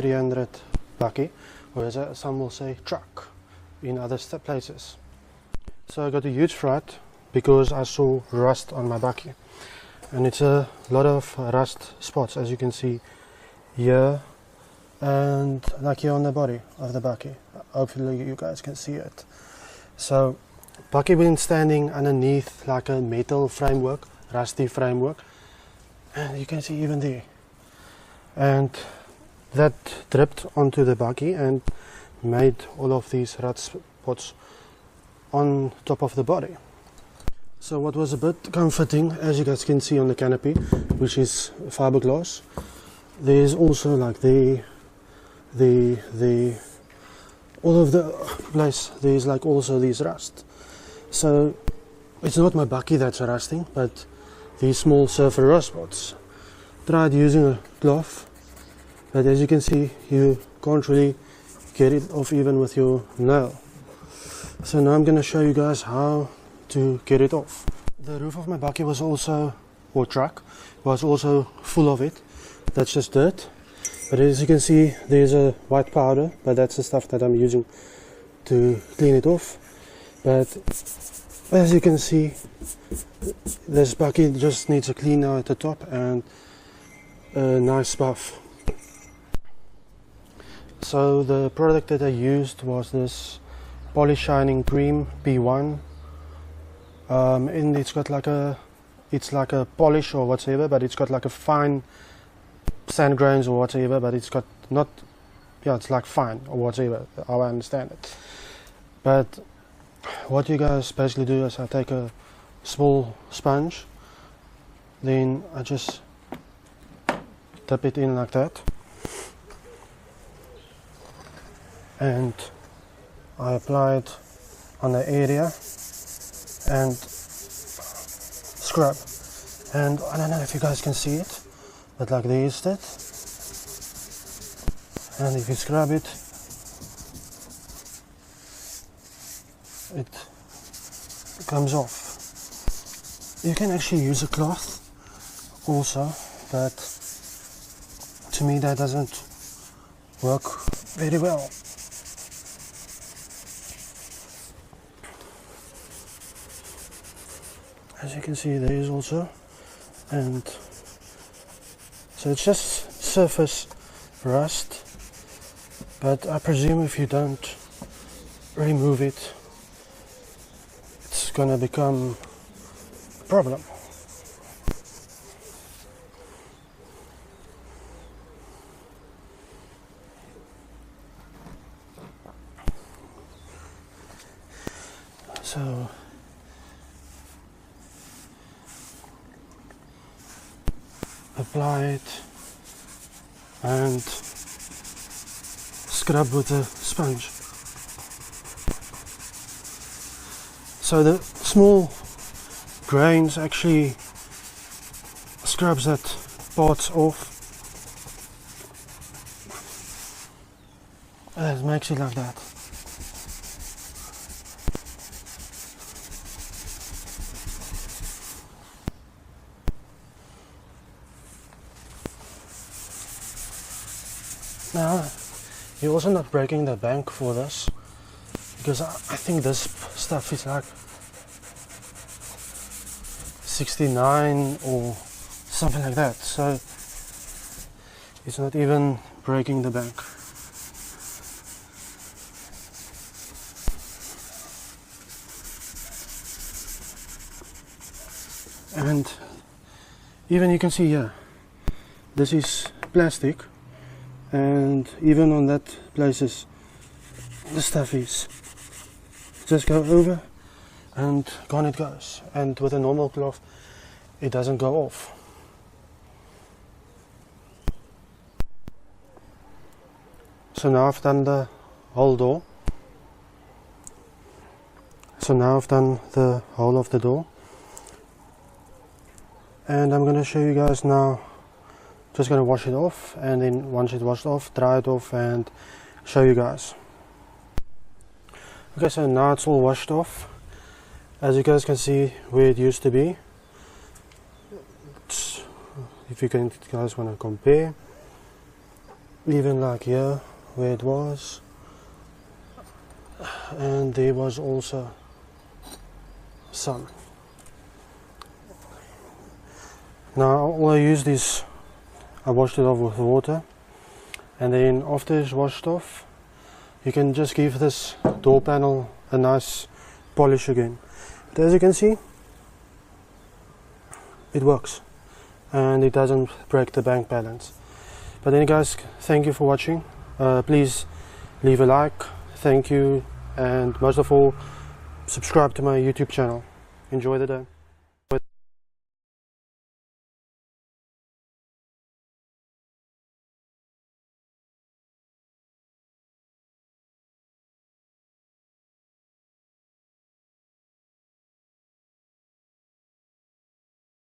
300 bakkie, or as some will say truck in other places. So I got a huge fright because I saw rust on my bakkie, and it's a lot of rust spots, as you can see here and like here on the body of the bakkie. Hopefully you guys can see it. So bakkie been standing underneath like a metal framework, rusty framework, and you can see even there, and that dripped onto the bakkie and made all of these rust spots on top of the body. So what was a bit comforting, as you guys can see on the canopy, which is fiberglass, there's also like all of the place, there's like also these rust. So it's not my bakkie that's rusting, but these small surface rust spots. Tried using a cloth, but as you can see, you can't really get it off even with your nail. So now I'm going to show you guys how to get it off. The roof of my bakkie was also, or truck, was also full of it. That's just dirt. But as you can see, there's a white powder, but that's the stuff that I'm using to clean it off. But as you can see, this bakkie just needs a cleaner at the top and a nice buff. So the product that I used was this Polish Shining Cream P1, and it's got like a polish or whatever, but it's got like a fine sand grains or whatever, but it's got not, yeah, it's like fine or whatever, how I understand it. But what you guys basically do is I take a small sponge, then I just dip it in like that, and I apply it on the area and scrub. And I don't know if you guys can see it, but like there is that. And if you scrub it, it comes off. You can actually use a cloth also, but to me that doesn't work very well. As you can see, there is also, and so it's just surface rust, but I presume if you don't remove it, it's gonna become a problem. So apply it and scrub with a sponge. So the small grains actually scrubs that parts off, and it makes it like that. Now, you're also not breaking the bank for this, because I think this stuff is like 69 or something like that, so it's not even breaking the bank. And even you can see here, this is plastic, and even on that places the stuff is just go over and gone it goes, and with a normal cloth it doesn't go off. So now I've done the whole door. So now I've done the whole of the door, and I'm going to show you guys now. Just going to wash it off, and then once it's washed off, dry it off and show you guys. Okay, so now it's all washed off. As you guys can see where it used to be. If you guys want to compare, even like here where it was, and there was also some. Now all I used is I washed it off with water, and then after it's washed off, you can just give this door panel a nice polish again. But as you can see, it works and it doesn't break the bank balance. But anyway guys, thank you for watching. Please leave a like, thank you, and most of all, subscribe to my YouTube channel. Enjoy the day.